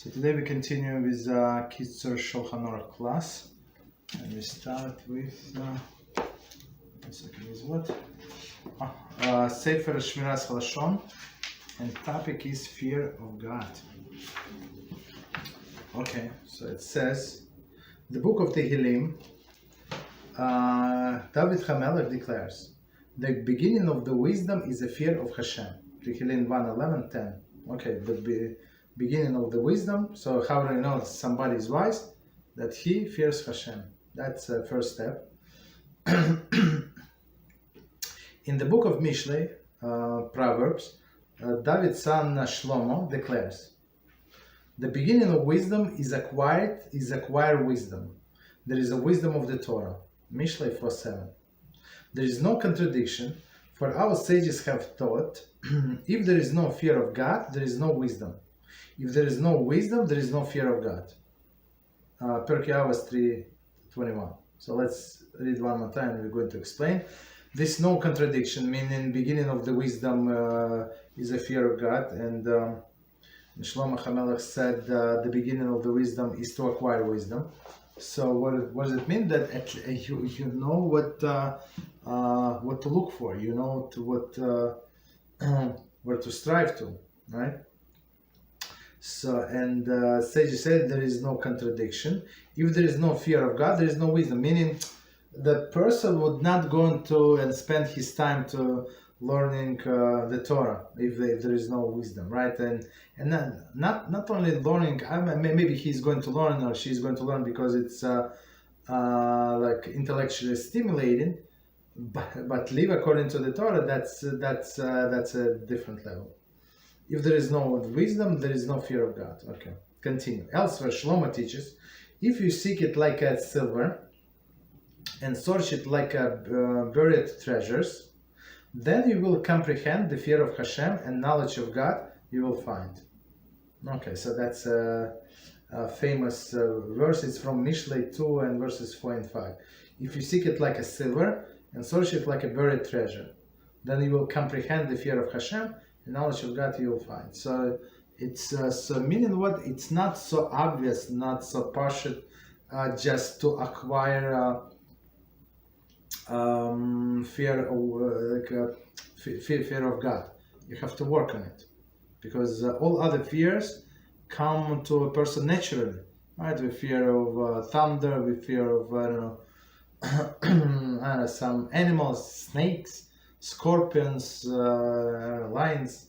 So today we continue with Kitzur Shulchan Aruch class, and we start with what? Sefer Shmiras Haloshon, and topic is fear of God. Okay, so it says, the book of Tehillim, David HaMelech declares, the beginning of the wisdom is the fear of HaShem. Tehillim 1:11-10. Okay, the beginning of the wisdom. So how do I know somebody is wise? That he fears HaShem. That's the first step. In the book of Mishlei, Proverbs, David's son Shlomo declares, the beginning of wisdom is acquired wisdom. There is a wisdom of the Torah. Mishlei 4:7. There is no contradiction, for our sages have taught, if there is no fear of God, there is no wisdom. If there is no wisdom, there is no fear of God. Pirkei Avos 3:21. So let's read one more time. We're going to explain. This no contradiction, meaning beginning of the wisdom is a fear of God, and Shlomo HaMelech said the beginning of the wisdom is to acquire wisdom. So what does it mean? That you know what to look for, you know where to strive to, right? So, and sages said there is no contradiction. If there is no fear of God, there is no wisdom. Meaning, the person would not go into and spend his time to learning the Torah if there is no wisdom, right? And not only learning. Maybe he's going to learn or she's going to learn because it's like intellectually stimulating. But live according to the Torah, that's a different level. If there is no wisdom, there is no fear of God. Okay, continue. Elsewhere, Shlomo teaches, if you seek it like a silver and search it like a buried treasures, then you will comprehend the fear of HaShem, and knowledge of God you will find. Okay, so that's a famous verse. It's from Mishlei 2 and verses 4 and 5. If you seek it like a silver and search it like a buried treasure, then you will comprehend the fear of HaShem, and knowledge of God you will find. So it's so meaning what? It's not so obvious, not so partial, just to acquire fear of God. You have to work on it, because all other fears come to a person naturally, right? With fear of thunder, with fear of some animals, snakes, scorpions, lions,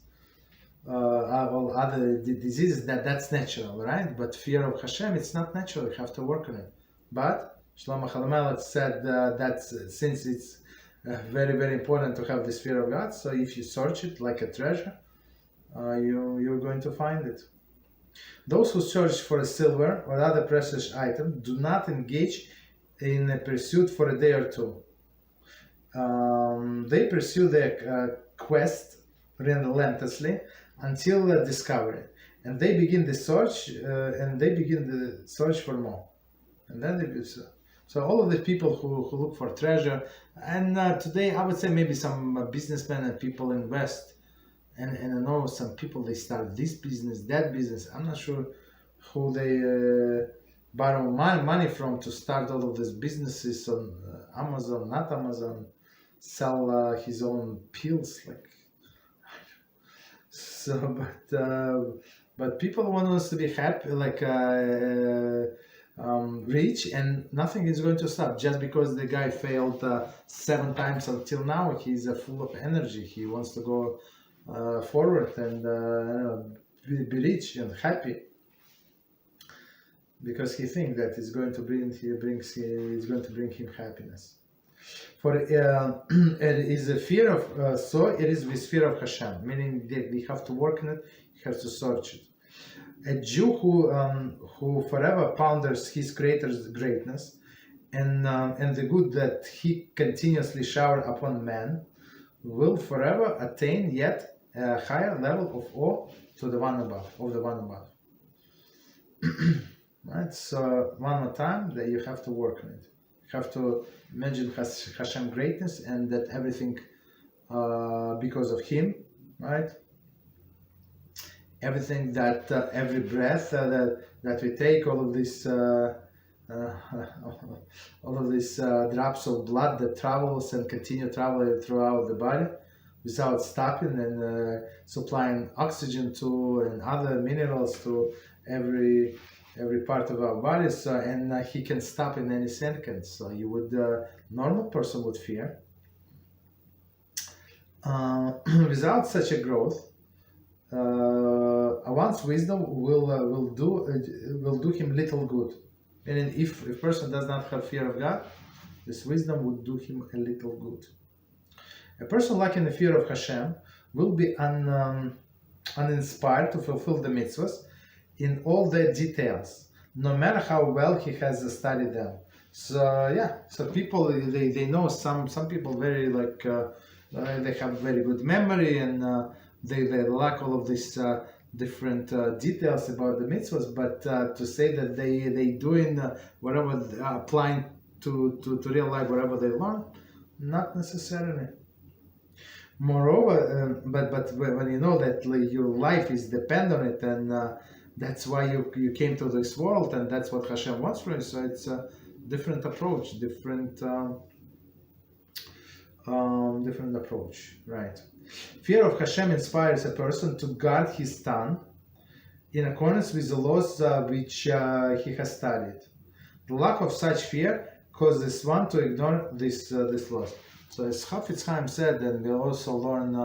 all other diseases. That's natural, right? But fear of HaShem, it's not natural. You have to work on it. But Shlomo HaMelech said that since it's very, very important to have this fear of God, so if you search it like a treasure, you're going to find it. Those who search for a silver or other precious item do not engage in a pursuit for a day or two. They pursue their quest relentlessly until discovery, and they begin the search, for more. And then so all of the people who look for treasure, and today I would say maybe some businessmen and people invest, and I know some people, they start this business, that business. I'm not sure who they borrow money from to start all of these businesses on Amazon, not Amazon, sell his own pills, like. So, but people want us to be happy, like rich, and nothing is going to stop just because the guy failed 7 times until now. He's full of energy. He wants to go forward and be rich and happy, because he thinks that it's going to bring him happiness. For it is a fear of so it is with fear of HaShem, meaning that we have to work on it, we have to search it. A Jew who forever ponders his Creator's greatness and the good that He continuously shower upon man will forever attain yet a higher level of awe to the one above, Right. So one more time, that you have to work on it. You have to imagine Hashem greatness, and that everything because of Him, right? everything that every breath that we take, all of this drops of blood that travels and continue traveling throughout the body without stopping, and supplying oxygen to and other minerals to every part of our body. So, and he can stop in any second. So you would normal person would fear. Without such a growth, one's wisdom will do him little good. And if a person does not have fear of God, this wisdom would do him a little good. A person lacking the fear of HaShem will be uninspired to fulfill the mitzvahs in all their details, no matter how well he has studied them. So yeah, so people they know some people very they have very good memory, and they lack all of these different details about the mitzvahs, but to say that they doing whatever applying to real life whatever they learn, not necessarily. Moreover, but when you know that your life is dependent on it, and that's why you came to this world, and that's what HaShem wants from you. So it's a different approach, different approach, right? Fear of HaShem inspires a person to guard his tongue in accordance with the laws which he has studied. The lack of such fear causes one to ignore this laws. So as Chafetz Chaim said, and we also learn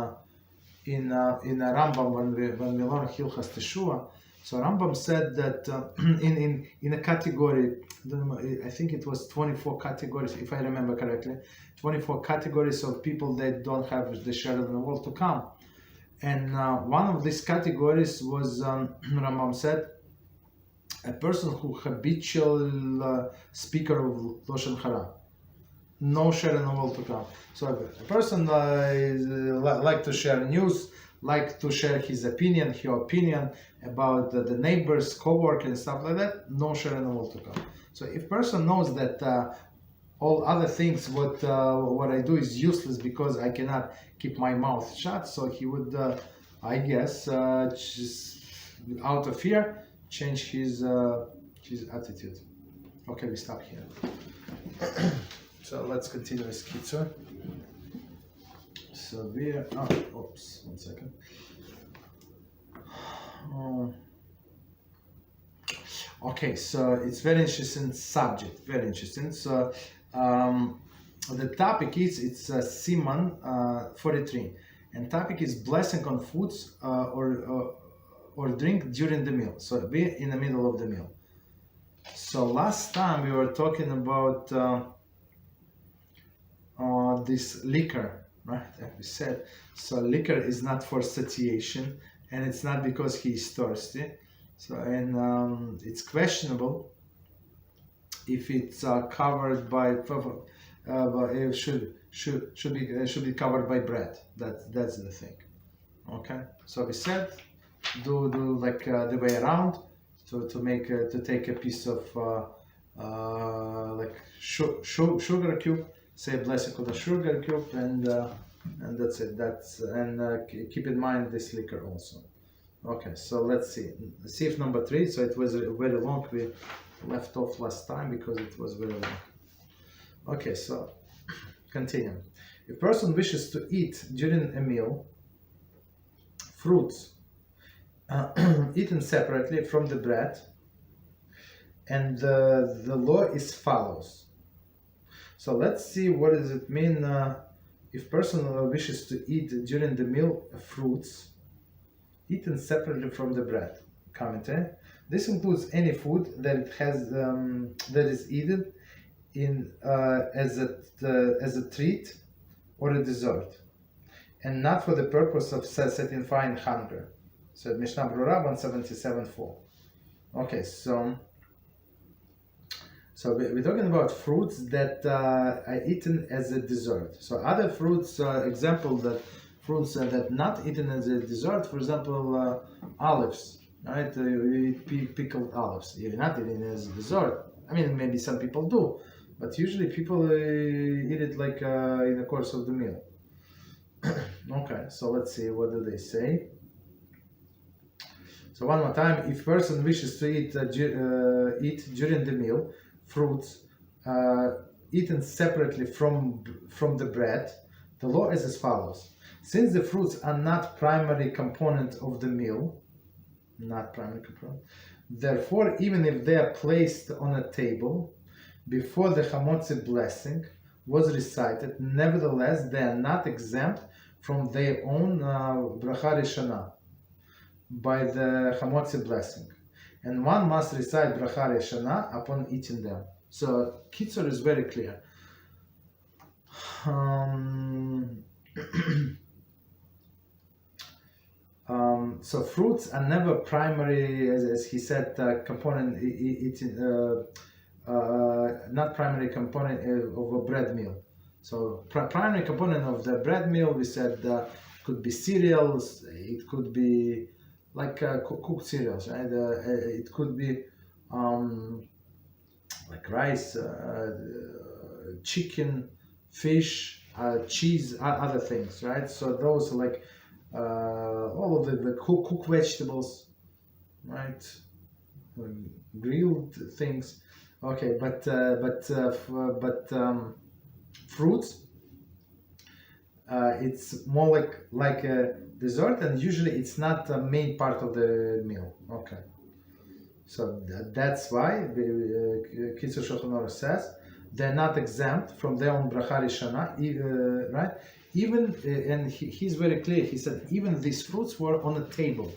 in a Rambam when we learn Hilchas Teshua. So Rambam said that in a category, I think it was 24 categories, if I remember correctly, 24 categories of people that don't have the shadow of the world to come. And one of these categories was, Rambam said, a person who habitual speaker of Lashon Hara. No share in the world to come. So a person like to share news, like to share his opinion, her opinion about the neighbors, co-worker and stuff like that, no share in the world to come. So if person knows that all other things, what I do is useless because I cannot keep my mouth shut, so he would, I guess, just out of fear, change his attitude. Okay, we stop here. So let's continue with Kitzur. So we are, oops, 1 second. Okay, so it's very interesting subject, very interesting. So the topic is, it's Siman 43, and topic is blessing on foods or drink during the meal. So be in the middle of the meal. So last time we were talking about this liquor, right? Like we said, so liquor is not for satiation, and it's not because he is thirsty. So, and it's questionable if it's covered by it should be covered by bread. That's the thing. Okay. So we said do like the way around. So to take a piece of like sugar cube. Say a blessing on the sugar cube, and that's it. Keep in mind this liquor also. Okay, so let's see. Sif number 3. So it was very long. We left off last time because it was very long. Okay, so continue. If person wishes to eat during a meal fruits eaten separately from the bread, and the law is follows. So let's see what does it mean if person wishes to eat during the meal fruits eaten separately from the bread. Commentary. This includes any food that it has that is eaten in as a treat or a dessert, and not for the purpose of satisfying hunger. So Mishnah Brura 177.4. Okay, so we're talking about fruits that are eaten as a dessert. So other fruits, example that fruits that not eaten as a dessert, for example, olives, right? You eat pickled olives. You're not eating it as a dessert. I mean, maybe some people do, but usually people eat it like in the course of the meal. Okay, so let's see, what do they say? So one more time, if person wishes to eat during the meal fruits eaten separately from the bread, the law is as follows. Since the fruits are not primary component of the meal, therefore, even if they are placed on a table before the Hamotzi blessing was recited, nevertheless, they are not exempt from their own bracha rishana by the Hamotzi blessing. And one must recite bracha rishana upon eating them. So, Kitzur is very clear. So fruits are never primary, as he said, component, not primary component of a bread meal. So primary component of the bread meal, we said, could be cereals, it could be like cooked cereals, right? It could be like rice, chicken, fish, cheese, other things, right? So those are like all of the cooked vegetables, right? Grilled things. Okay, but fruits, it's more like a dessert, and usually it's not a main part of the meal. Okay, so that's why Kitzur Shulchan Aruch says they're not exempt from their own bracha rishana, right? Even and he's very clear. He said even these fruits were on a table.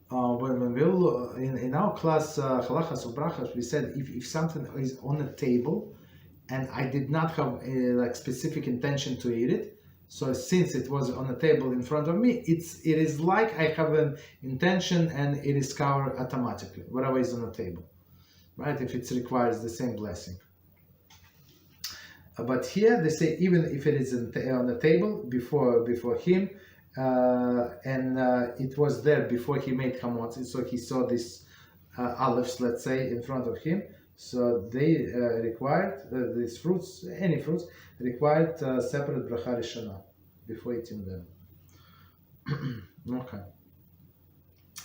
When we will in our class halachas ubrachas, we said if something is on a table, and I did not have like specific intention to eat it, so since it was on a table in front of me, it is like I have an intention and it is covered automatically, whatever is on the table, right? If it requires the same blessing. But here they say even if it is on the table before him, and it was there before he made hamotzi, so he saw these olives, let's say, in front of him. So they required these fruits, any fruits, required separate bracha rishana before eating them. Okay.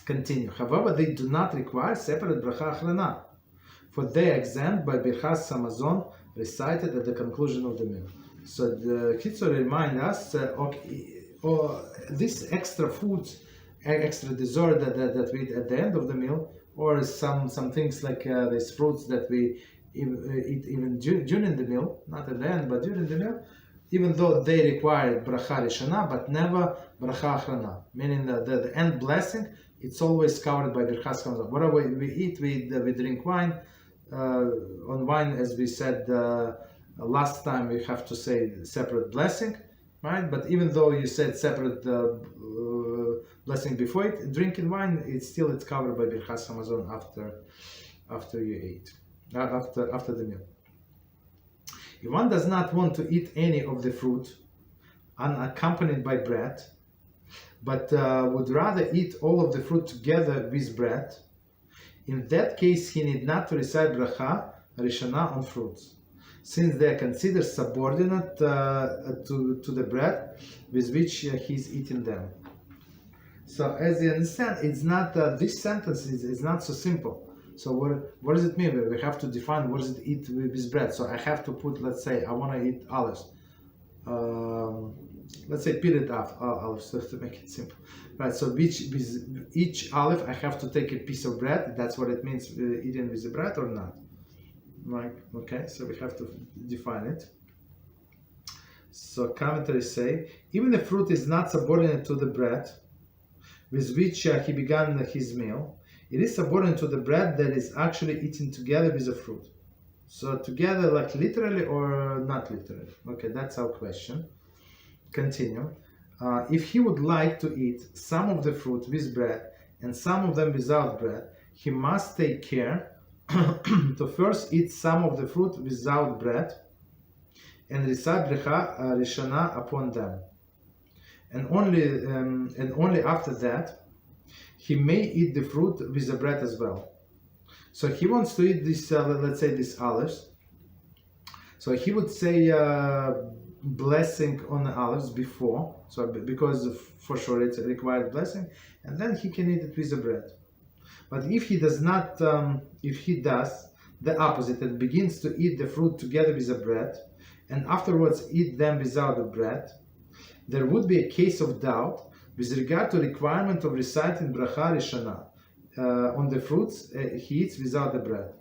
Continue. However, they do not require separate bracha achrana, for they are exempt by birchas hamazon recited at the conclusion of the meal. So the Kitzur remind us, this extra food, extra dessert that we eat at the end of the meal, or some things like these fruits that we eat even during the meal, not at the end, but during the meal, even though they require bracha rishana, but never bracha achrana, meaning the end blessing, it's always covered by birchas hamazon. Whatever we eat, we drink wine. On wine, as we said last time, we have to say separate blessing, right? But even though you said separate blessing before it, drinking wine, it's covered by birchas hamazon after you eat, after the meal. If one does not want to eat any of the fruit unaccompanied by bread, but would rather eat all of the fruit together with bread, in that case he need not to recite bracha rishana on fruits, since they are considered subordinate to the bread with which he's eating them. So as you understand, it's not this sentence is not so simple. So what does it mean? We have to define what does it eat with bread. So I have to put, let's say, I want to eat olives. Let's say peeled olives, to make it simple. Right, so with each olive I have to take a piece of bread. That's what it means eating with the bread or not. Right, okay, so we have to define it. So commentaries say, even the fruit is not subordinate to the bread with which he began his meal. It is subordinate to the bread that is actually eaten together with the fruit. So together, like literally or not literally? Okay, that's our question. Continue. If he would like to eat some of the fruit with bread and some of them without bread, he must take care to first eat some of the fruit without bread and recite bracha rishana upon them, and only after that he may eat the fruit with the bread as well. So he wants to eat this, let's say, these olives. So he would say blessing on the olives before, so because for sure it's a required blessing, and then he can eat it with the bread. But if he does not, if he does the opposite and begins to eat the fruit together with the bread, and afterwards eat them without the bread, there would be a case of doubt with regard to requirement of reciting bracha rishana on the fruits he eats without the bread.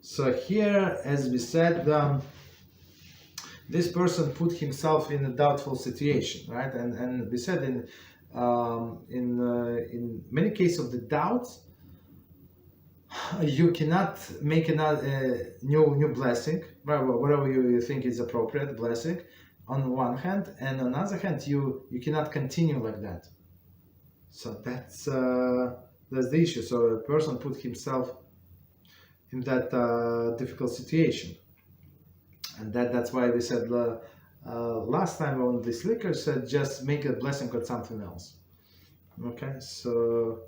So here, as we said, this person put himself in a doubtful situation, right? And we said in many cases of the doubts, you cannot make another new blessing, right? Whatever you think is appropriate blessing, on one hand, and on the other hand, you cannot continue like that. So that's the issue. So a person put himself in that difficult situation, and that's why we said last time on this liquor said just make a blessing on something else. Okay, so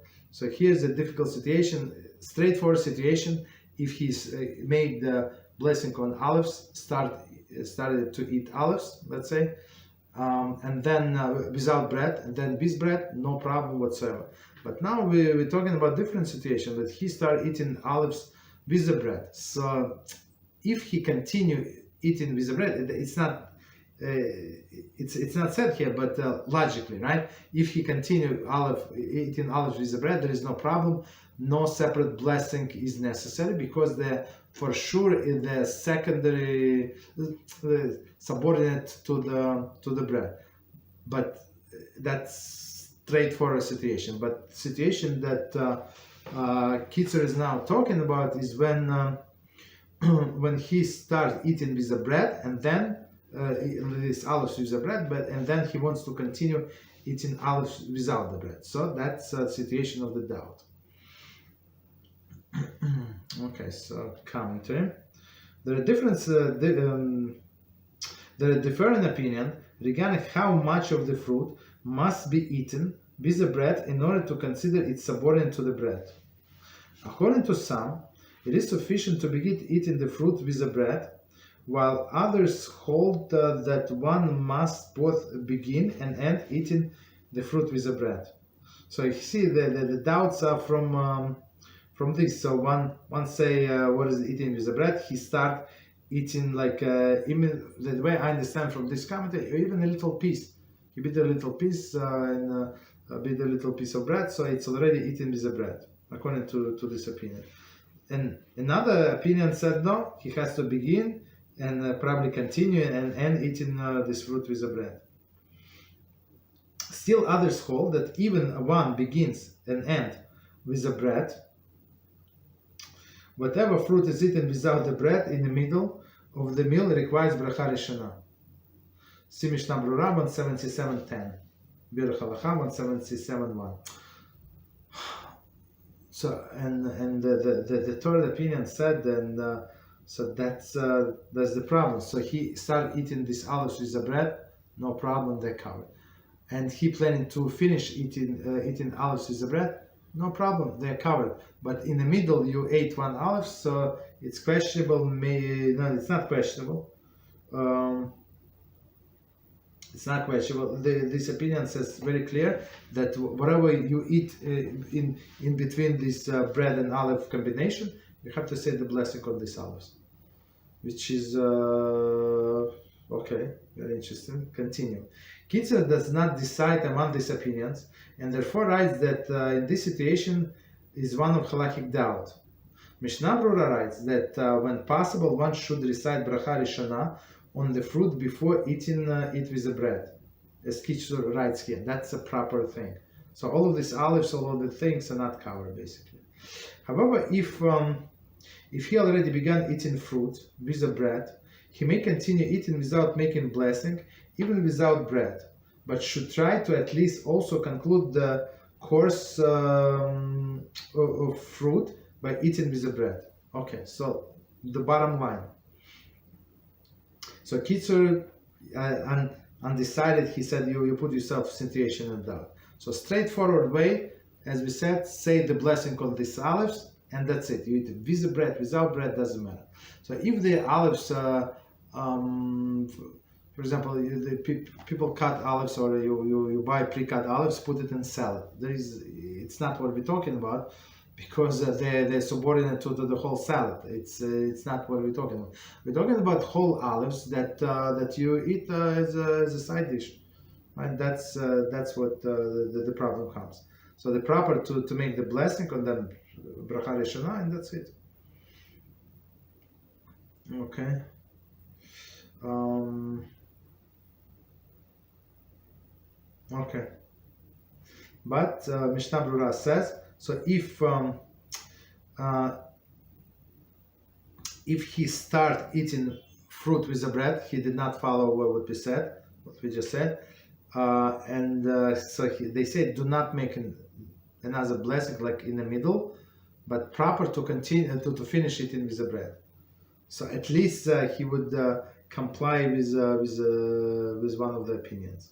here's a difficult situation, straightforward situation. If he's made the blessing on olives, started to eat olives, let's say, and then without bread, and then with bread, no problem whatsoever. But now we're talking about different situation, that he started eating olives with the bread. So if he continue eating with the bread, it's not said here, but logically, right? If he continue eating olives with the bread, there is no problem. No separate blessing is necessary, because for sure the secondary subordinate to the bread. But that's straightforward situation. But situation that Kitzur is now talking about is when he starts eating with the bread, and then these olives with the bread, and then he wants to continue eating olives without the bread. So that's a situation of the doubt. Okay, so commentary. There are different opinion regarding how much of the fruit must be eaten with the bread in order to consider it subordinate to the bread. According to some, it is sufficient to begin eating the fruit with the bread, while others hold that one must both begin and end eating the fruit with the bread. So you see the doubts are from this. So one say what is eating with the bread? He start eating like even the way I understand from this commentary, even a little piece. You bit a little piece and bit a little piece of bread, so it's already eaten with the bread, according to this opinion. And another opinion said no, he has to begin and probably continue and end eating this fruit with the bread. Still others hold that even one begins and ends with the bread. Whatever fruit is eaten without the bread in the middle of the meal requires bracha rishana. See Mishnah Brura 177.10. Bir Halacha 177.1. So and the third opinion said, and so that's the problem. So he started eating these olives with the bread, no problem, they're covered. And he planning to finish eating olives with the bread, no problem, they're covered. But in the middle you ate one olive, so it's questionable. No, it's not questionable. It's not questionable. This opinion says very clear that whatever you eat in between this bread and olive combination, you have to say the blessing on these olives, which is okay, very interesting. Continue. Kitzur does not decide among these opinions, and therefore writes that in this situation is one of halachic doubt. Mishnah Brura writes that when possible, one should recite bracha rishana on the fruit before eating it with the bread, as Kitzur writes here. That's a proper thing. So all of these olives, all of the things are not covered basically. However, if he already began eating fruit with the bread, he may continue eating without making blessing, even without bread, but should try to at least also conclude the course of fruit by eating with the bread. Okay, so the bottom line. So Kitzur, undecided, he said you put yourself in situation of doubt. So straightforward way, as we said, say the blessing on these olives, and that's it. You eat it with the bread, without bread, doesn't matter. So if the olives For example, people cut olives, or you buy pre-cut olives, put it in salad. It's not what we're talking about, because they're subordinate to the whole salad. It's not what we're talking about. We're talking about whole olives that you eat as a side dish, right? That's what the problem comes. So the proper to make the blessing on them, bracha rishona, and that's it. Okay. Okay. But Mishnah Brura says, so if he start eating fruit with the bread, he did not follow what we just said, so they say do not make another blessing like in the middle, but proper to continue to finish eating with the bread. So at least he would comply with one of the opinions.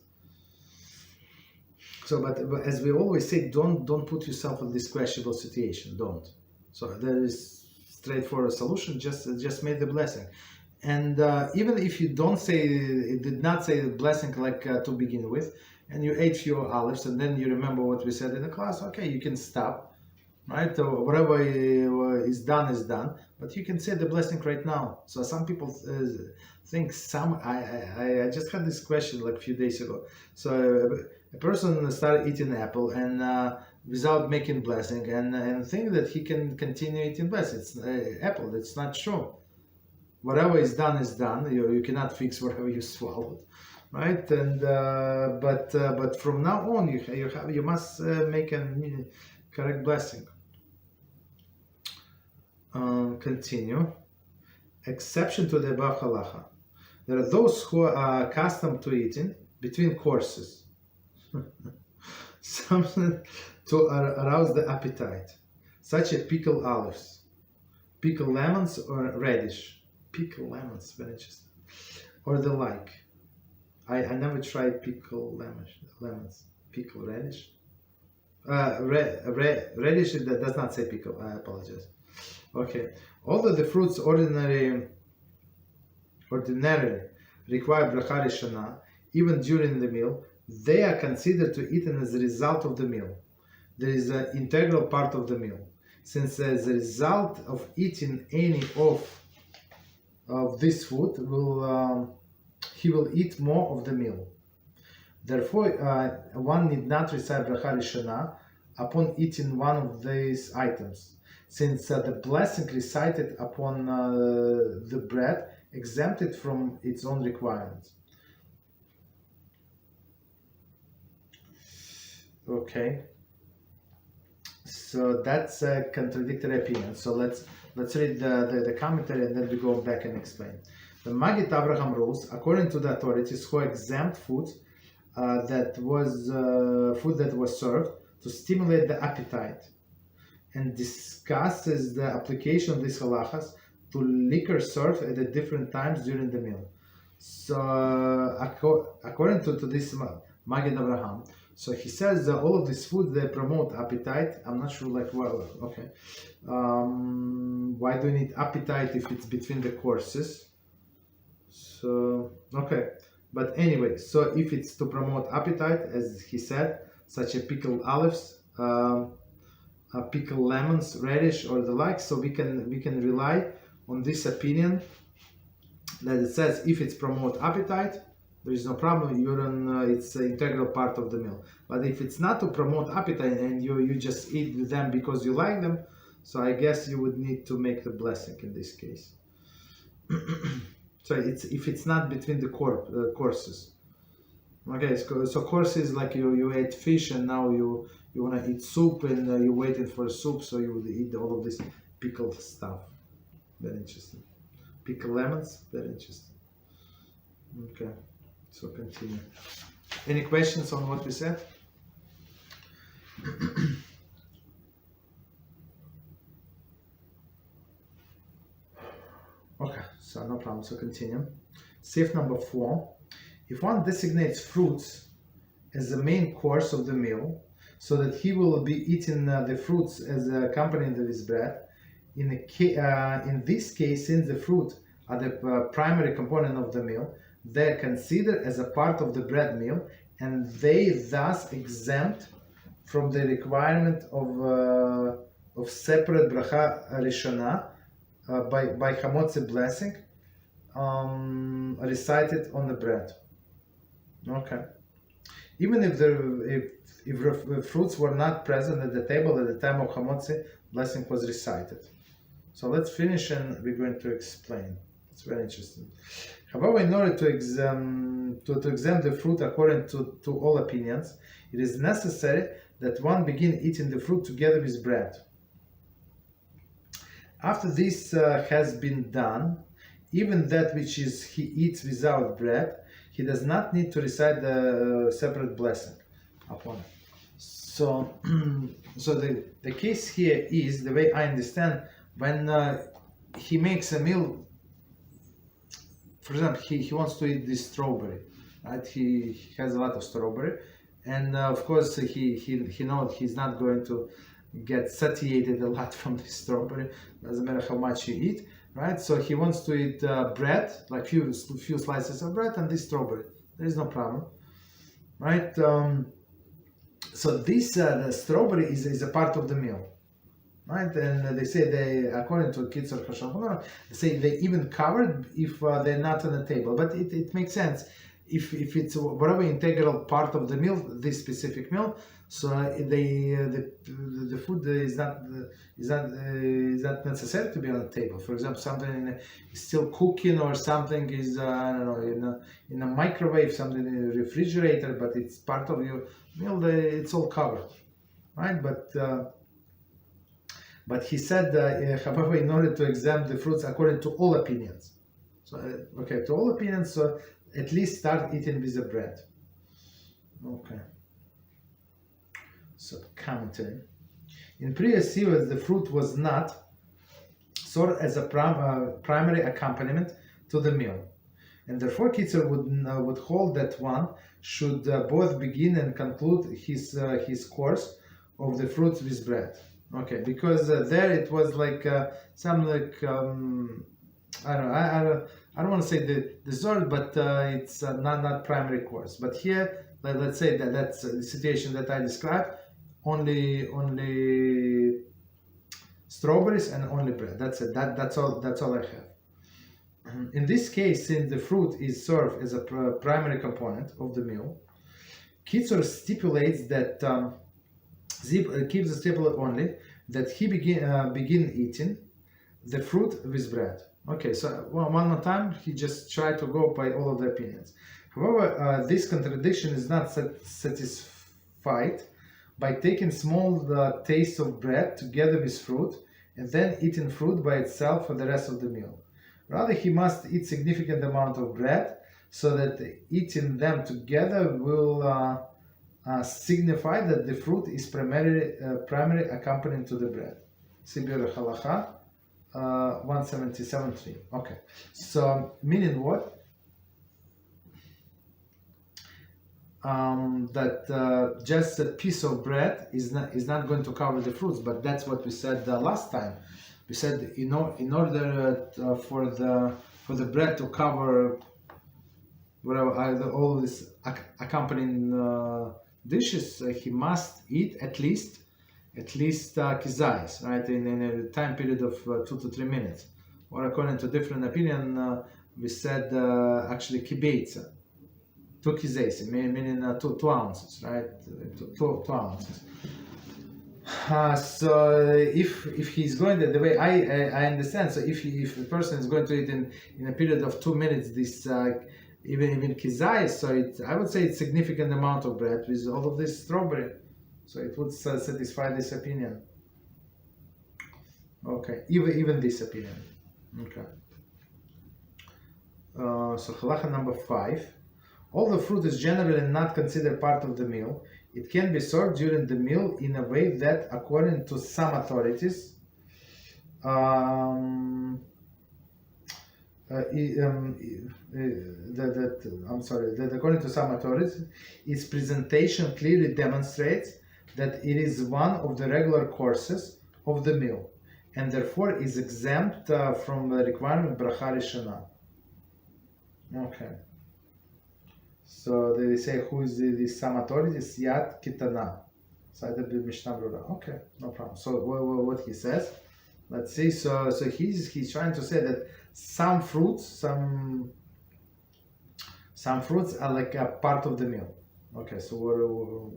So, but as we always say, don't put yourself in this questionable situation. Don't. So there is straightforward solution. Just make the blessing, and even if you don't say, it did not say the blessing like to begin with, and you ate few olives, and then you remember what we said in the class. Okay, you can stop, right? Or whatever is done, but you can say the blessing right now. So some people think I just had this question like a few days ago. So a person started eating apple and without making blessing, and think that he can continue eating blessing. It's apple. That's not true. Whatever is done. You cannot fix whatever you swallowed, right? And but from now on, you must make a correct blessing. Continue. Exception to the above halacha. There are those who are accustomed to eating between courses. Something to arouse the appetite, such as pickled olives, pickled lemons, or radish. Pickled lemons, very interesting. Or the like. I never tried pickled lemons. Pickled radish. Radish that does not say pickle. I apologize. Okay. Although the fruits ordinarily require bracha rishona, even during the meal, they are considered to eaten as a result of the meal. There is an integral part of the meal, since as a result of eating any of this food, he will eat more of the meal. Therefore, one need not recite bracha rishona upon eating one of these items, since the blessing recited upon the bread exempted from its own requirements. Okay, so that's a contradictory opinion. So let's read the commentary, and then we go back and explain. The Maggid Avraham rules, according to the authorities who exempt food that was served to stimulate the appetite, and discusses the application of these halachas to liquor served at the different times during the meal. So according to this Maggid Avraham, so he says that all of these foods, they promote appetite. I'm not sure, like, well, okay. Why do you need appetite if it's between the courses? So, okay. But anyway, so if it's to promote appetite, as he said, such as pickled olives, pickled lemons, radish, or the like, so we can rely on this opinion that it says if it's promote appetite, there is no problem. It's an integral part of the meal. But if it's not to promote appetite and you just eat them because you like them, so I guess you would need to make the blessing in this case. So if it's not between the courses. Okay, so courses like you ate fish and now you want to eat soup, and you're waiting for soup, so you would eat all of this pickled stuff. Very interesting. Pickled lemons, very interesting. Okay. So continue. Any questions on what we said? Okay, so no problem. So continue. Safe number 4. If one designates fruits as the main course of the meal, so that he will be eating the fruits as accompanied with his bread, in this case, since the fruit are the primary component of the meal, they are considered as a part of the bread meal, and they thus exempt from the requirement of separate bracha rishona by hamotzi blessing recited on the bread. Okay. Even if the fruits were not present at the table at the time of hamotzi, blessing was recited. So let's finish and we're going to explain. It's very interesting. However, in order to examine the fruit according to all opinions, it is necessary that one begin eating the fruit together with bread. After this has been done, even that which he eats without bread, he does not need to recite the separate blessing upon it. So, the case here is, the way I understand, when he makes a meal, for example, he wants to eat this strawberry, right? He has a lot of strawberry, and of course he knows he's not going to get satiated a lot from this strawberry. Doesn't matter how much you eat, right? So he wants to eat bread, like few slices of bread, and this strawberry. There is no problem, right? So this the strawberry is a part of the meal, right? And they say according to Kitzur Shulchan Aruch, they say they even covered if they're not on the table. But it makes sense if it's whatever integral part of the meal, this specific meal. So the food is not necessary to be on the table. For example, something is still cooking, or something is I don't know, in a microwave, something in a refrigerator, but it's part of your meal. It's all covered, right? But he said, however, in order to examine the fruits according to all opinions. So okay, to all opinions, so at least start eating with the bread. Okay. So commentary. In previous years, the fruit was not served as a primary accompaniment to the meal, and therefore Kitzur would hold that one should both begin and conclude his course of the fruits with bread. Okay, because there it was like some like I don't want to say the dessert, but it's not primary course. But here, let's say that's the situation that I described. Only strawberries and only bread. That's it. That's all I have. In this case, since the fruit is served as a primary component of the meal, Kitzur stipulates that keeps the stipulate only that he begin eating the fruit with bread. Okay, so one more time, he just tried to go by all of the opinions. However, this contradiction is not satisfied by taking small taste of bread together with fruit and then eating fruit by itself for the rest of the meal. Rather, he must eat significant amount of bread so that eating them together will signify that the fruit is primary accompaniment to the bread. Sefer Halacha 177.3. Okay, so meaning what? That just a piece of bread is not going to cover the fruits, but that's what we said last time. We said in order for the bread to cover whatever all these accompanying dishes, he must eat at least kizayis, right, in a time period of 2 to 3 minutes, or according to different opinion, we said actually kibeitza. 2 kizayis, meaning 2 ounces, right? 2 ounces. So if he's going the way I understand, so if a person is going to eat in a period of 2 minutes, this even kizayis, so I would say it's significant amount of bread with all of this strawberry, so it would satisfy this opinion. Okay, even this opinion. Okay. So halacha number 5. All the fruit is generally not considered part of the meal. It can be served during the meal in a way that, according to some authorities, according to some authorities, its presentation clearly demonstrates that it is one of the regular courses of the meal, and therefore is exempt from the requirement bracha rishona. Okay. So they say who is the some authorities? Yad Kitana. So that be Mishnah Brura. Okay, no problem. So what he says, let's see. So he's trying to say that some fruits are like a part of the meal. Okay, so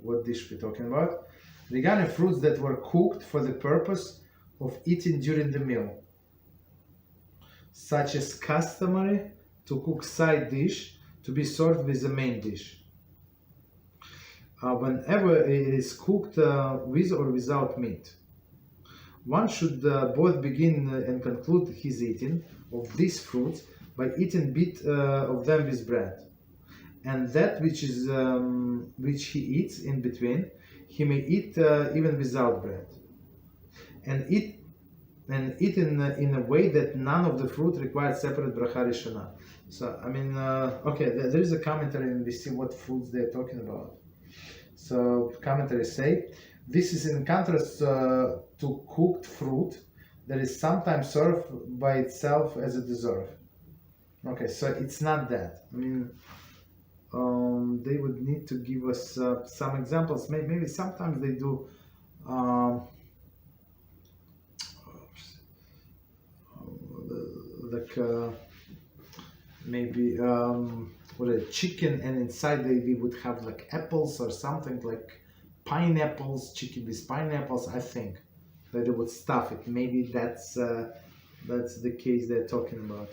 what dish we talking about? Regarding fruits that were cooked for the purpose of eating during the meal, such as customary to cook side dish to be served with the main dish. Whenever it is cooked with or without meat, one should both begin and conclude his eating of these fruits by eating bit of them with bread, and that which he eats in between, he may eat even without bread, and eat in a way that none of the fruit requires separate bracha rishona. So I mean, okay, there is a commentary and we see what fruits they're talking about. So commentaries say this is in contrast to cooked fruit that is sometimes served by itself as a dessert. Okay, so it's not that. I mean, they would need to give us some examples. Maybe sometimes they do. Maybe with a chicken, and inside they would have like apples or something, like pineapples, chicken with pineapples. I think that they would stuff it. Maybe that's the case they're talking about.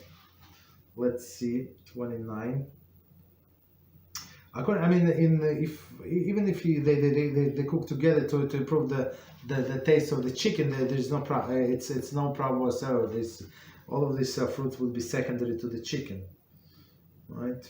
Let's see, 29. I mean, even if they cook together to improve the taste of the chicken, there's no problem. It's no problem whatsoever. All of these fruits would be secondary to the chicken, right?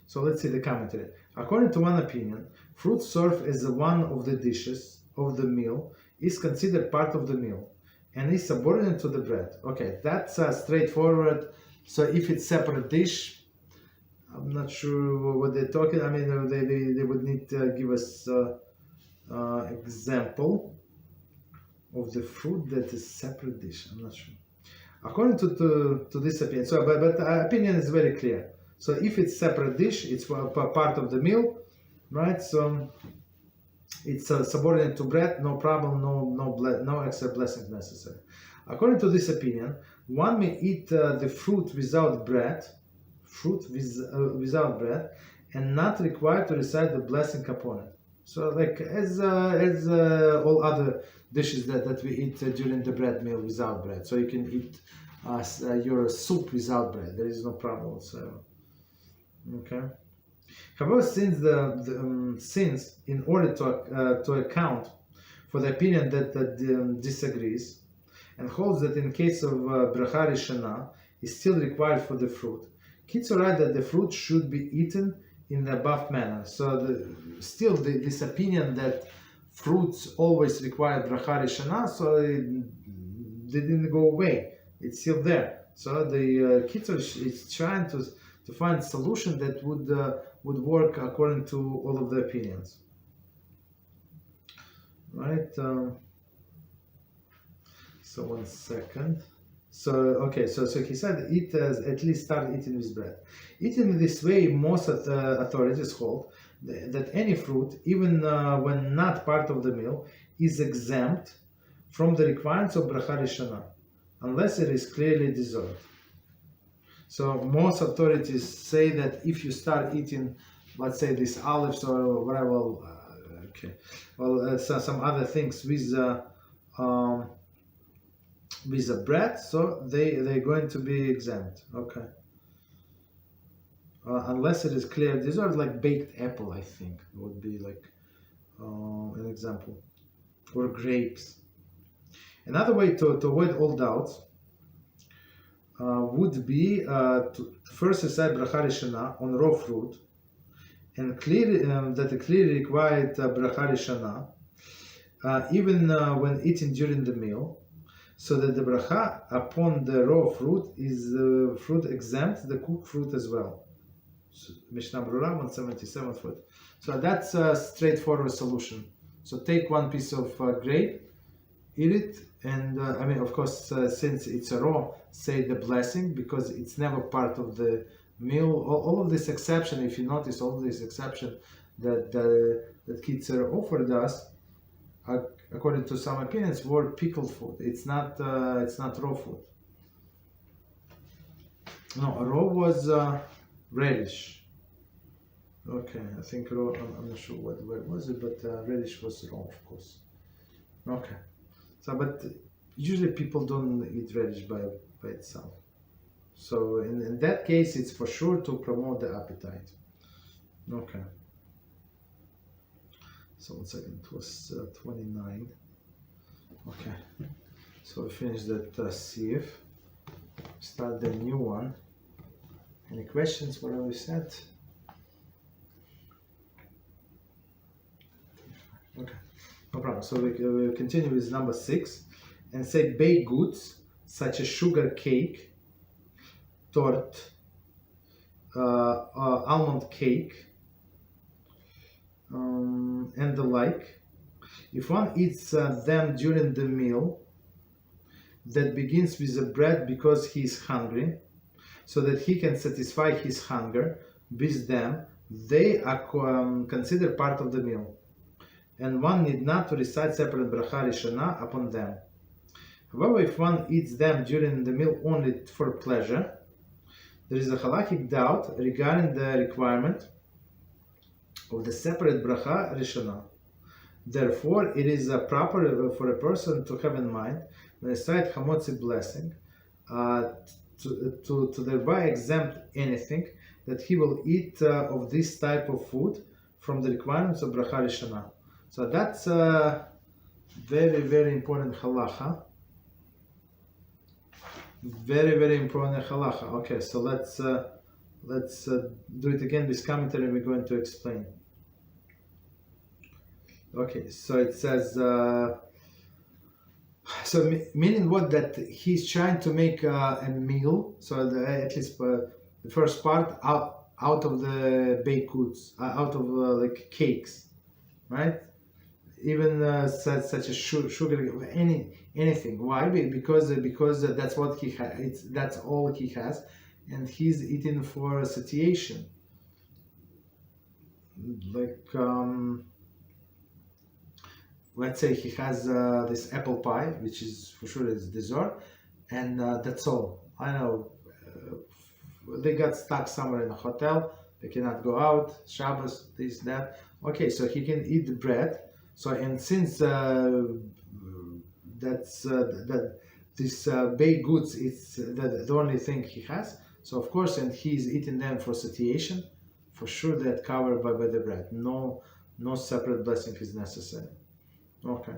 So let's see the commentary. According to one opinion, fruit served as one of the dishes of the meal is considered part of the meal and is subordinate to the bread. Okay, that's straightforward. So if it's separate dish, I'm not sure what they're talking. I mean, they would need to give us example of the fruit that is separate dish. I'm not sure. According to this opinion, so but opinion is very clear. So if it's separate dish, it's part of the meal, right? So it's subordinate to bread, no problem, no extra blessings necessary. According to this opinion, one may eat the fruit without bread, without bread, and not required to recite the blessing upon it. So like as all other dishes that we eat during the bread meal without bread. So you can eat your soup without bread. There is no problem whatsoever. Okay. However, since in order to account for the opinion that disagrees and holds that in case of bracha rishona is still required for the fruit, Kitzur write that the fruit should be eaten in the above manner. So this opinion that fruits always require bracha rishona, so it didn't go away. It's still there. So the Kitzur is trying to find a solution that would work according to all of the opinions. Right? So 1 second. So okay, so he said eat at least start eating with bread. Eating this way, most authorities hold that any fruit, even when not part of the meal, is exempt from the requirements of bracha rishona, unless it is clearly deserved. So most authorities say that if you start eating, let's say these olives or whatever, some other things with the bread, so they're going to be exempt. Okay. Unless it is clear, these are like baked apple, I think would be like an example, or grapes. Another way to avoid all doubts would be to first recite bracha rishona on raw fruit, and clearly that it clearly required bracha rishona even when eating during the meal, so that the bracha upon the raw fruit is fruit exempt the cooked fruit as well. Mishnah Brura 177 foot. So that's a straightforward solution. So take one piece of grape, eat it, and of course, since it's a raw, say the blessing, because it's never part of the meal, all of this exception, if you notice, all of this exception that Kitzur offered us, according to some opinions, were pickled food. It's not raw food. No, raw was radish. Okay, I think raw. I'm not sure where was it, but radish was raw, of course. Okay, so but usually people don't eat radish by itself. So in that case, it's for sure to promote the appetite. Okay. So 1 second, it was 29. Okay. So we finished that sieve. Start the new one. Any questions? What have we said? Okay, no problem. So we'll continue with number 6 and say baked goods such as sugar cake, tort, almond cake, and the like. If one eats them during the meal that begins with the bread because he is hungry, so that he can satisfy his hunger with them, they are considered part of the meal, and one need not to recite separate bracha rishona upon them. However, if one eats them during the meal only for pleasure, there is a halakhic doubt regarding the requirement of the separate bracha rishona. Therefore, it is proper for a person to have in mind when recite hamotzi blessing to thereby exempt anything that he will eat of this type of food from the requirements of bracha rishona. So that's a very, very important halacha. Very, very important halacha. Okay, so let's do it again with commentary, and we're going to explain. Okay, so it says, so meaning what, that he's trying to make a meal, so at least the first part out of the baked goods, out of like cakes, right? Even such as sugar, anything. Why? Because that's what he has. That's all he has, and he's eating for satiation. Like let's say he has this apple pie, which is for sure is dessert, and that's all. I know they got stuck somewhere in a hotel. They cannot go out. Shabbos, this, that. Okay, so he can eat the bread. So, and since that's this baked goods, it's the only thing he has. So of course, and he's eating them for satiation, for sure that covered by the bread. No separate blessing is necessary. Okay.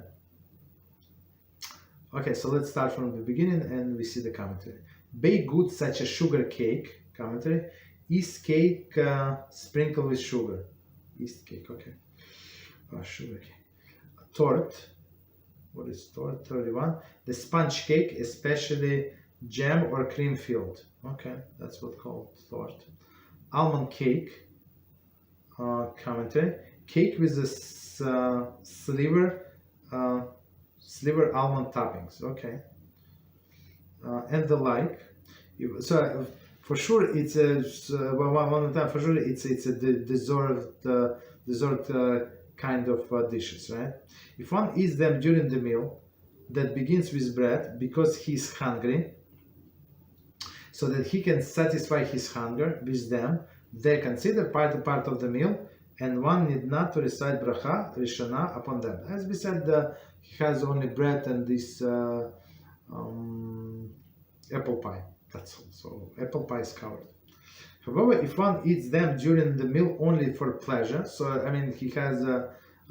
Okay, so let's start from the beginning and we see the commentary. Baked goods such as sugar cake, commentary, is cake sprinkled with sugar. Yeast cake, okay. Sugar cake. Tort, what is tort? 31. The sponge cake, especially jam or cream filled. Okay, that's what called tort. Almond cake, commentary. Cake with a sliver almond toppings. Okay, and the like. So for sure it's a one time. For sure it's a dessert kind of dishes, right? If one eats them during the meal that begins with bread because he's hungry, so that he can satisfy his hunger with them, they consider part of the meal, and one need not to recite bracha rishona upon them. As we said, he has only bread and this apple pie. That's all. So apple pie is covered. However, if one eats them during the meal only for pleasure, so I mean he has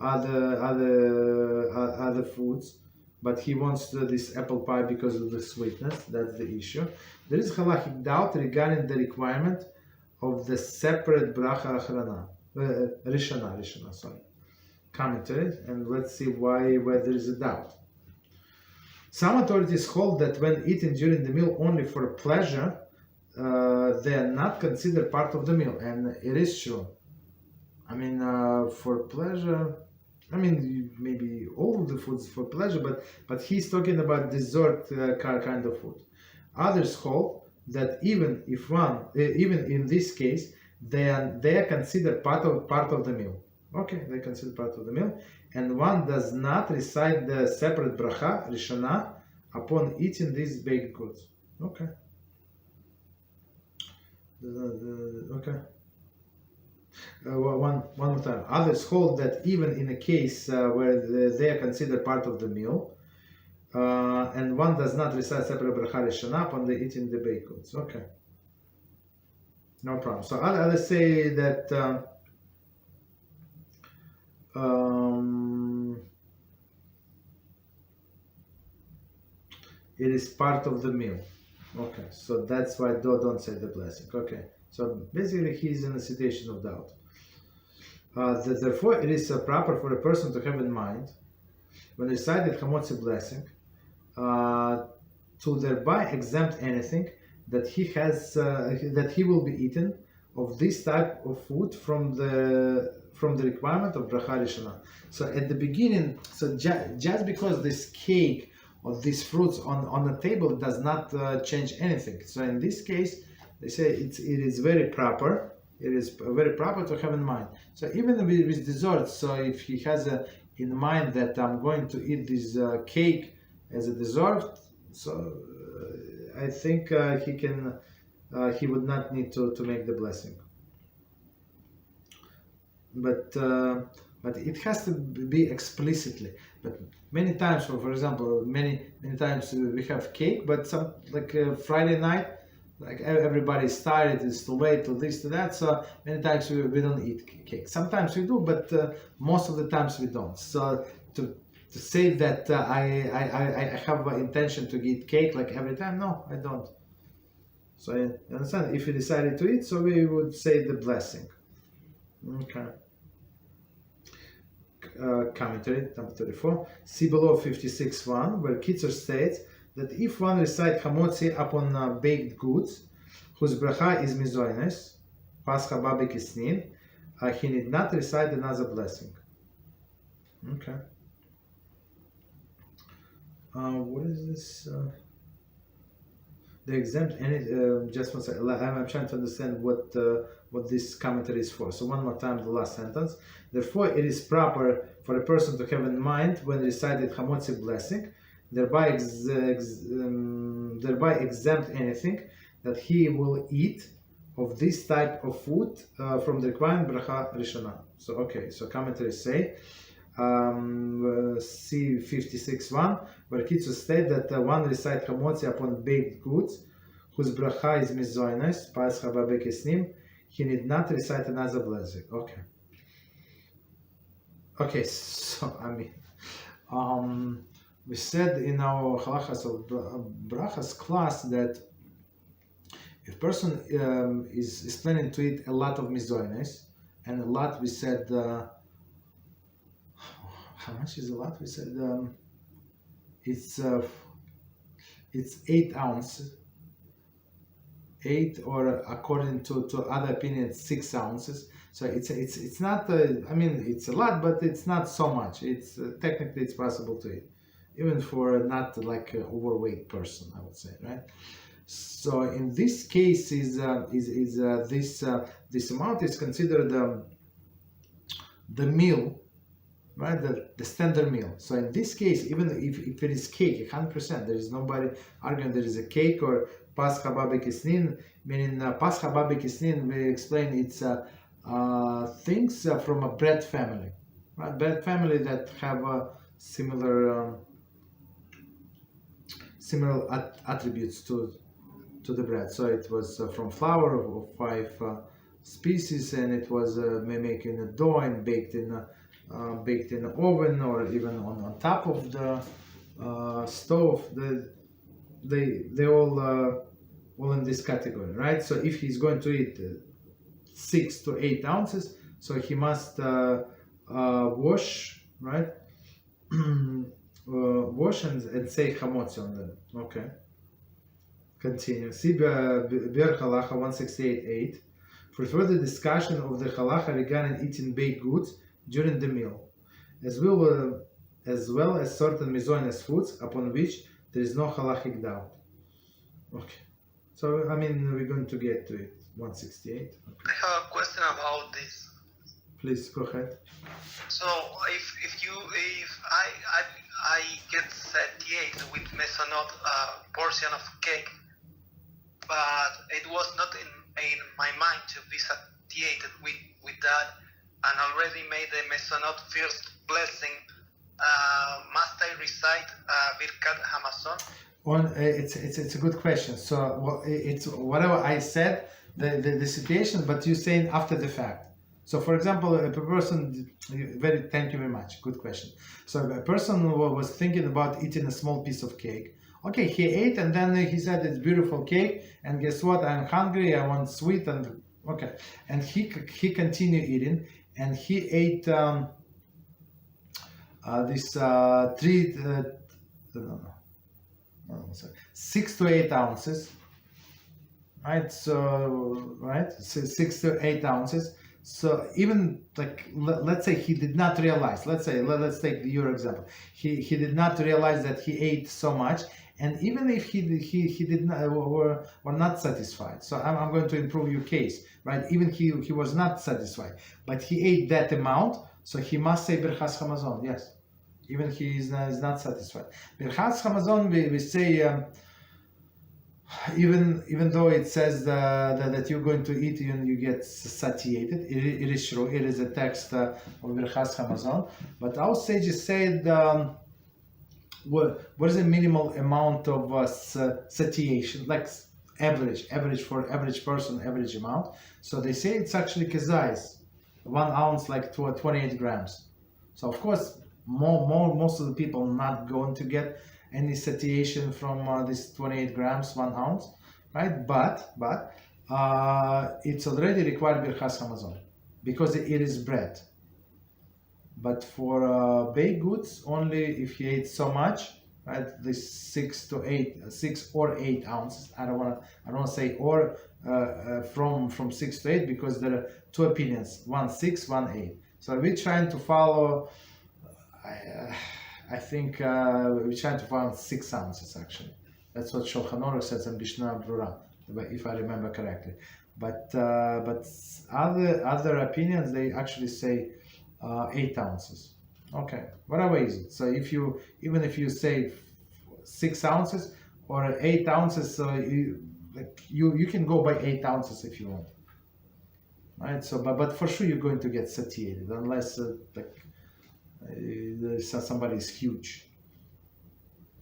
other foods, but he wants this apple pie because of the sweetness. That's the issue. There is halachic doubt regarding the requirement of the separate bracha rishona. Sorry, commentary, and let's see why there is a doubt. Some authorities hold that when eaten during the meal only for pleasure, they are not considered part of the meal, and it is true. I mean, for pleasure, I mean maybe all of the foods for pleasure, but he's talking about dessert kind of food. Others hold that even if one, even in this case, they are considered part of the meal. Okay, they consider part of the meal, and one does not recite the separate bracha rishona upon eating these baked goods. Okay. Okay. One more time. Others hold that even in a case where they are considered part of the meal, and one does not recite separate bracha rishona upon the eating the baked goods. Okay. No problem. So others say that it is part of the meal. Okay, so that's why don't say the blessing. Okay, so basically he's in a situation of doubt. Therefore, it is proper for a person to have in mind, when recited Hamotzi blessing, to thereby exempt anything that he has that he will be eaten of this type of food from the requirement of bracha rishona. So at the beginning, so just because this cake or these fruits on the table does not change anything. So in this case, they say it is very proper. It is very proper to have in mind. So even with desserts, so if he has in mind that I'm going to eat this cake as a dessert, so I think he would not need to make the blessing. But it has to be explicitly. But many times, for example, many times we have cake, but some like Friday night, like everybody's tired, it's too late, to this, to that. So many times we don't eat cake. Sometimes we do, but most of the times we don't. So to say that I have an intention to eat cake like every time, no, I don't. So you understand? If we decided to eat, so we would say the blessing. Okay. Commentary, number 34. See below 56.1, where Kitzur states that if one recite hamotzi upon baked goods, whose bracha is mizoines, Pascha Babi Kisnin, he need not recite another blessing. Okay. What is this? They exempt any. Just one second. I'm trying to understand what this commentary is for. So one more time, the last sentence. Therefore, it is proper for a person to have in mind when recited hamotzi blessing, thereby exempt anything that he will eat of this type of food from the required bracha rishona. So okay. So commentaries say. C 56.1, where Kitzur state that one recite hamotzi upon baked goods, whose bracha is mizoines, Pascha Babi Kisnim, he need not recite another blessing. Okay. Okay, so I mean, we said in our halachas of brachas class that if person is planning to eat a lot of mizoines, and a lot we said. How much is a lot? We said it's 8 ounces, 8, or according to other opinions, 6 ounces. So it's not. I mean, it's a lot, but it's not so much. It's technically it's possible to eat, even for not like an overweight person, I would say, right? So in this case, this amount is considered the meal. Right, the standard meal. So in this case, even if it is cake, 100%, there is nobody arguing there is a cake or Pascha Babi Kisnin. Meaning Pascha Babi Kisnin, we explain it's things from a bread family, right? Bread family that have similar attributes to the bread. So it was from flour of 5 species, and it was making a dough and baked in the oven, or even on top of the stove. They all in this category, right? So if he's going to eat 6 to 8 ounces, so he must wash, right? Wash and say hamotzi on them. Okay. Continue. See Biur Halacha 168.8 for further discussion of the halacha regarding eating baked goods during the meal, as well as certain mizoines foods upon which there is no halachic doubt. Okay. So I mean, we're going to get to it. 168. Okay. I have a question about this. Please go ahead. So if I get satiated with mesonot portion of cake, but it was not in my mind to be satiated with that, and already made the mesonot first blessing, must I recite Birkat Hamazon? It's a good question. So well, it's whatever I said, the situation, but you're saying after the fact. So for example, if a person, thank you very much, good question. So a person was thinking about eating a small piece of cake. Okay, he ate and then he said it's beautiful cake, and guess what? I'm hungry, I want sweet, and okay. And he continued eating, and he ate this three, no, 6 to 8 ounces, right? So, right, so 6 to 8 ounces. So even like let's say he did not realize. Let's take your example. He did not realize that he ate so much, and even if he did not were not satisfied. So I'm going to improve your case, right? Even he was not satisfied, but he ate that amount, so he must say Birchas Hamazon. Yes, even he is not satisfied. Birchas Hamazon we say. Even though it says that you're going to eat and you get satiated, it is true. It is a text of Birchas Hamazon. But our sages said, what is the minimal amount of satiation, like average for average person, average amount. So they say it's actually kezais, 1 ounce, like 28 grams. So of course, most of the people not going to get any satiation from this 28 grams, 1 ounce, right? But it's already required Birchas Hamazon because it is bread. But for baked goods, only if you ate so much, right? This 6 or 8 ounces. I don't want to say or from 6 to 8 because there are two opinions: 1 6, 1 8. So we're trying to follow. I think we're trying to find 6 ounces actually. That's what Shulchan Aruch says in Mishnah Brura, if I remember correctly. But other opinions, they actually say 8 ounces. Okay, whatever is it. So even if you say 6 ounces or 8 ounces, you can go by 8 ounces if you want. Right. So but for sure you're going to get satiated unless somebody is huge.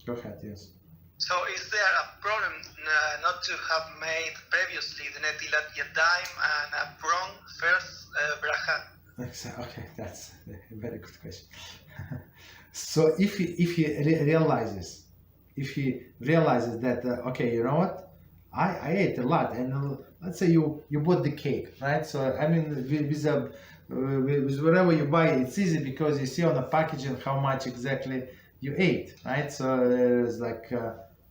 Go ahead, yes. So is there a problem not to have made previously the Netilat Yadayim and a wrong first bracha? Okay, that's a very good question. So if he realizes that okay, you know what, I ate a lot, and let's say you bought the cake, right? So I mean with whatever you buy, it's easy because you see on the packaging how much exactly you ate, right? So there's like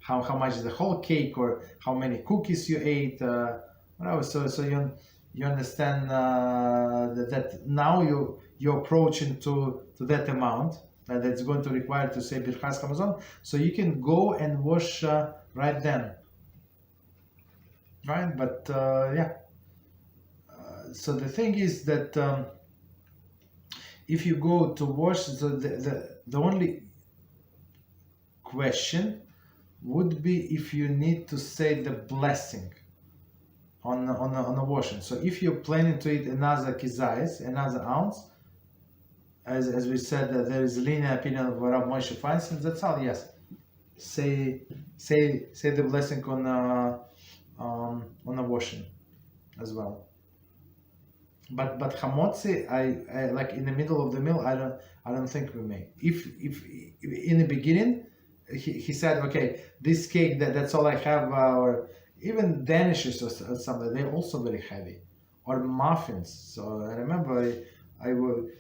how much is the whole cake or how many cookies you ate, whatever. So you understand that now you're approaching to that amount that's going to require to say Birchas Hamazon. So you can go and wash right then, right? But yeah. So the thing is that if you go to wash, the only question would be if you need to say the blessing on the washing. So if you're planning to eat another kizayis, another ounce, as we said, there is a linear opinion of Rabbi Moshe Feinstein. That's all. Yes, say the blessing on the washing as well. But hamotzi, I like in the middle of the meal. I don't think we may. If in the beginning, he said, okay, this cake that's all I have, or even danishes or something, they're also very heavy, or muffins. So I remember I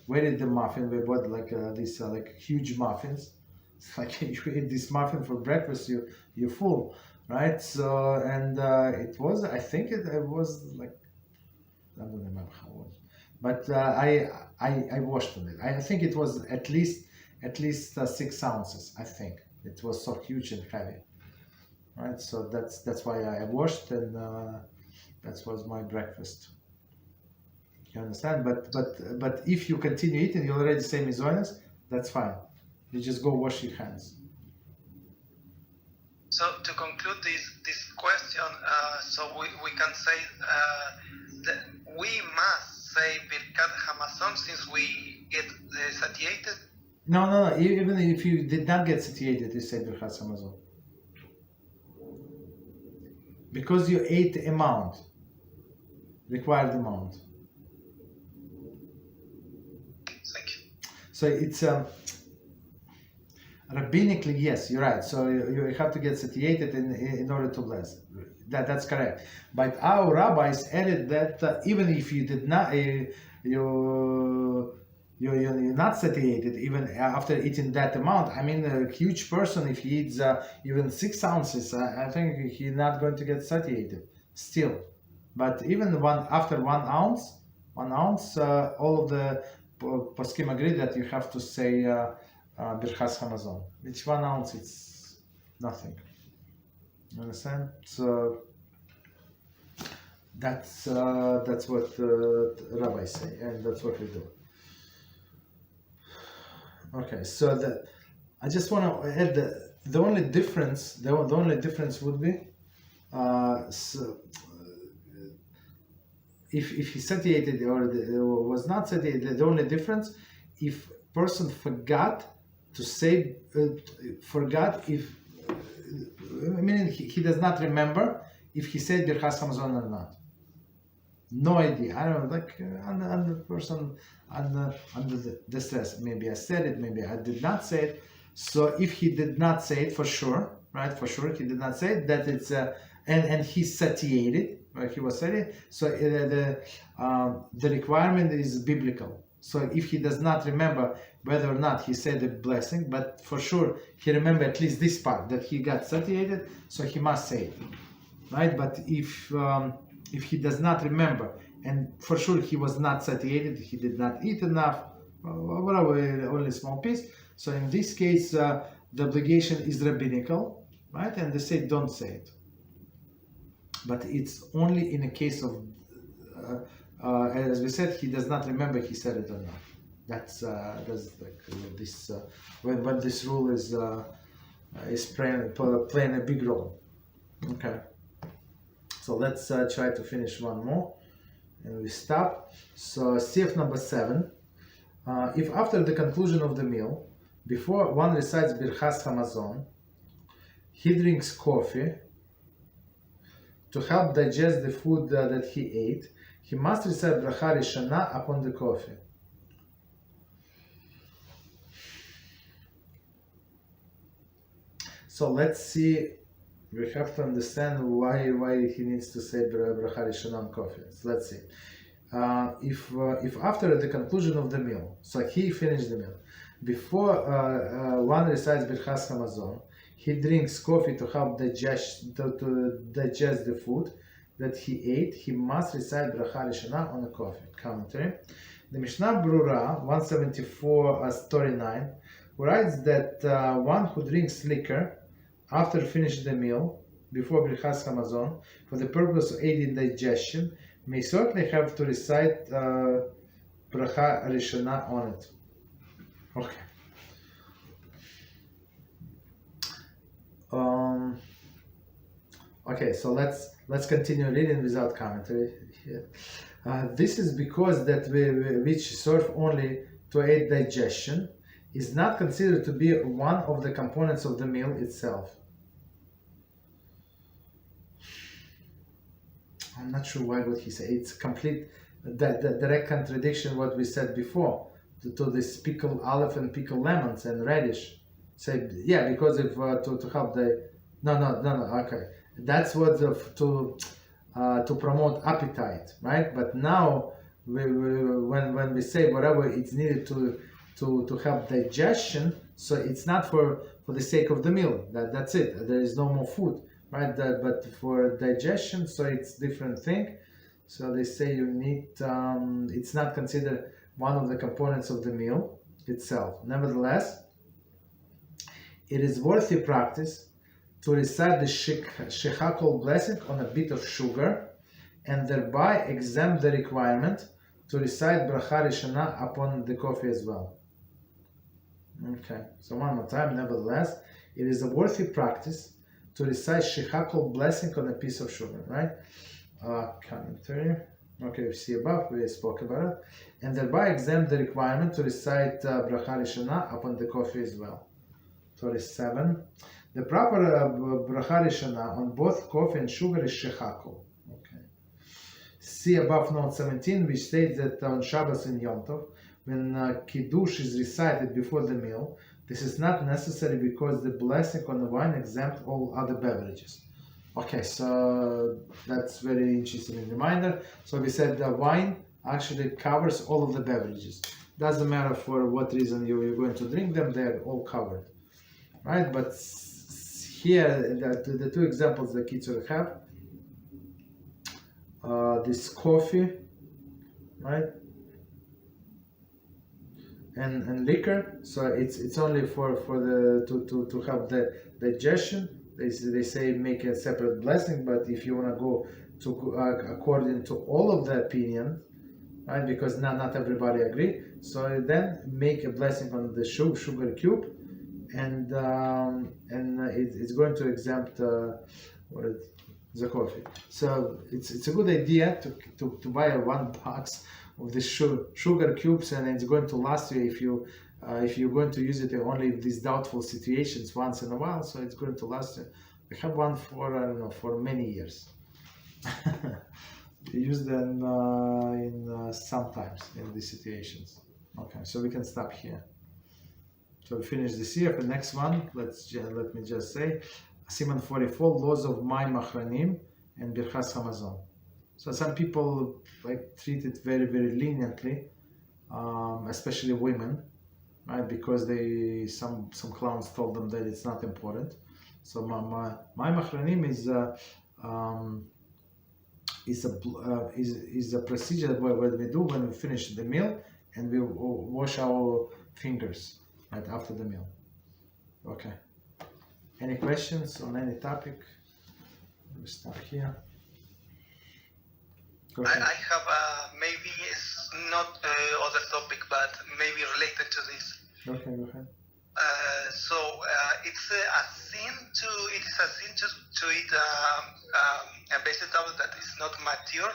waited the muffin. We bought like these like huge muffins. It's like you eat this muffin for breakfast, you're full, right? So and it was, I think it was like, I don't remember how it was, but I washed on it. I think it was at least 6 ounces. I think it was so huge and heavy, right? So that's why I washed, and that was my breakfast. You understand? But if you continue eating, you already say mizonos, that's fine. You just go wash your hands. So to conclude this question, so we can say that we must say Birkat Hamazon since we get satiated. No. Even if you did not get satiated, you say Birkat Hamazon. Because you ate the amount, required amount. Thank you. So it's rabbinically, yes, you're right. So you have to get satiated in order to bless. That's correct. But our rabbis added that even if you did not, you're not satiated even after eating that amount. I mean, a huge person, if he eats even 6 ounces, I think he's not going to get satiated still. But even after 1 ounce, all of the poskim agree that you have to say Birchas Hamazon. Which 1 ounce, it's nothing. You understand? So that's what rabbis say, and that's what we do. Okay, so I just want to add the only difference would be if he satiated or was not satiated. The only difference if person forgot to say he does not remember if he said Birchas Hamazon or not. No idea. I don't know, like under person under the stress. Maybe I said it, maybe I did not say it. So if he did not say it, for sure, right? For sure, he did not say it. That it's and he satiated, right? He was satiated. So the requirement is biblical. So if he does not remember whether or not he said the blessing, but for sure he remember at least this part that he got satiated, so he must say it, right? But if he does not remember, and for sure he was not satiated, he did not eat enough, whatever, only a small piece. So in this case, the obligation is rabbinical, right? And they say don't say it. But it's only in a case of, as we said, he does not remember he said it or not. That's like this when this rule is playing a big role. Okay. So let's try to finish one more, and we stop. So CF number 7. If after the conclusion of the meal, before one recites Birchas Hamazon, he drinks coffee to help digest the food that he ate, he must recite Bracha Rishana upon the coffee. So let's see. We have to understand why he needs to say Bracha Rishana on coffee. So let's see. If after the conclusion of the meal, so he finished the meal, before one recites Birchas Hamazon, he drinks coffee to help digest the food that he ate, he must recite Bracha Rishana on the coffee. Commentary. The Mishnah Brura 174 story 9 writes that one who drinks liquor after finishing the meal before Birchas Hamazon for the purpose of aiding digestion may certainly have to recite Bracha Rishana on it. Okay. Okay, so let's continue reading without commentary here. This is because that which serve only to aid digestion is not considered to be one of the components of the meal itself. I'm not sure why would he say it's complete the direct contradiction what we said before to this pickled olive and pickled lemons and radish. Say yeah, because if to help the no okay, that's what to promote appetite, right? But now when we say whatever it's needed to help digestion, so it's not for the sake of the meal. That's it. There is no more food, right? But for digestion, so it's different thing. So they say you need. It's not considered one of the components of the meal itself. Nevertheless, it is worthy practice to recite the shechakol blessing on a bit of sugar, and thereby exempt the requirement to recite bracha rishona upon the coffee as well. Okay, so one more time. Nevertheless, it is a worthy practice to recite shechakol blessing on a piece of sugar, right? Commentary. Okay, you see above, we spoke about it. And thereby exempt the requirement to recite bracha rishona upon the coffee as well. 37. The proper bracha rishona on both coffee and sugar is shechakol. Okay. See above note 17, which states that on Shabbos and Yom Tov, when Kiddush is recited before the meal, this is not necessary because the blessing on the wine exempt all other beverages. Okay, so that's very interesting reminder. So we said the wine actually covers all of the beverages. Doesn't matter for what reason you're going to drink them, they're all covered, right? But here, the two examples that Kitzur have, this coffee, right? And liquor, so it's only for the to have the digestion. They say make a separate blessing, but if you want to go to according to all of the opinion, right? Because not everybody agree. So then make a blessing on the sugar cube, and it's going to exempt the coffee. So it's a good idea to buy one box of the sugar cubes, and it's going to last you if you're going to use it only in these doubtful situations once in a while. So it's going to last you. I have one for I don't know, for many years. Use them in sometimes in these situations. Okay, so we can stop here. So we finish this here. The next one, let me just say, Siman 44, laws of Mayim Achranim and Birchas Hamazon. So some people treat it very, very leniently, especially women, right? Because some clowns told them that it's not important. So Mayim Achranim is a procedure what we do when we finish the meal and we wash our fingers right after the meal. Okay. Any questions on any topic? We start here. I have maybe it's not other topic, but maybe related to this. Okay, go ahead. So it's a sin to eat a vegetable that is not mature.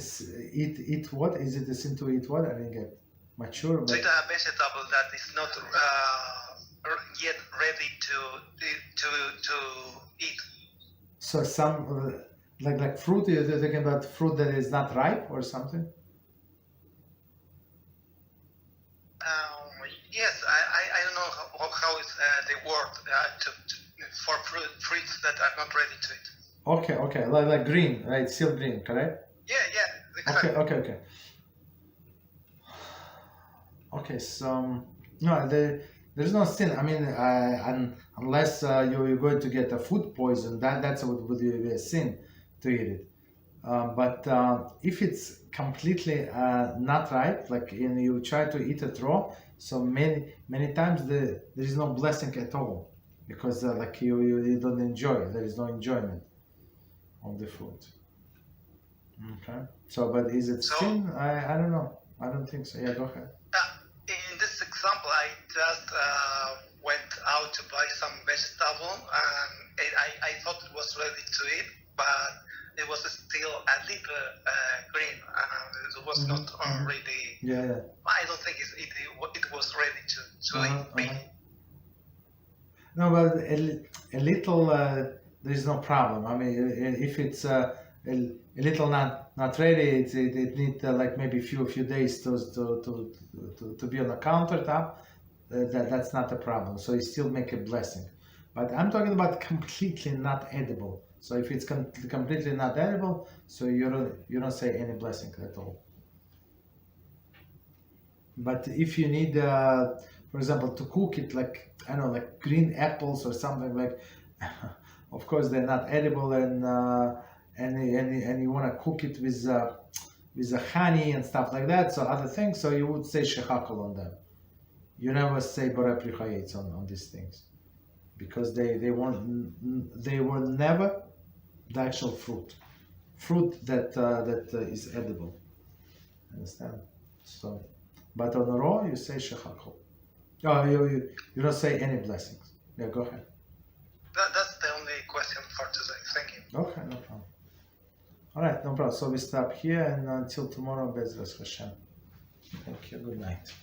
Eat what? Is it a sin to eat what? I didn't get mature. To eat a vegetable that is not yet ready to eat. So some like fruit. You're talking about fruit that is not ripe or something. Yes, I don't know how is the word for fruits that are not ready to eat. Okay, like green, right? Still green, correct? Yeah, exactly. Okay, so no, there's no sin. I mean, unless you're going to get a food poison, that's what would be a sin to eat it. But if it's completely not ripe, like you try to eat it raw, so many times there is no blessing at all, because like you don't enjoy. There is no enjoyment of the food. Okay. So, but is it sin? I don't know. I don't think so. Yeah, go ahead. In this example, I just went out to buy some vegetable, and I thought it was ready to eat, but it was still a little green, and it was not already. Yeah. I don't think it was ready to eat. No, but a little there is no problem. I mean, if it's a little not ready, it needs like maybe few days to be on the countertop. That's not a problem. So you still make a blessing. But I'm talking about completely not edible. So if it's completely not edible, so you don't say any blessing at all. But if you need, for example, to cook it, like I don't know, like green apples or something like, of course they're not edible, and you want to cook it with honey and stuff like that. So other things, so you would say shechakol on them. you never say Borei Chayetz on these things, because they were never the actual fruit that is edible. Understand? So, but on the raw you say Shechachol. Oh, you don't say any blessings. Yeah, go ahead. That's the only question for today. Thank you. Okay, no problem. All right, no problem. So we stop here, and until tomorrow, Beezrat HaShem. Thank you. Good night.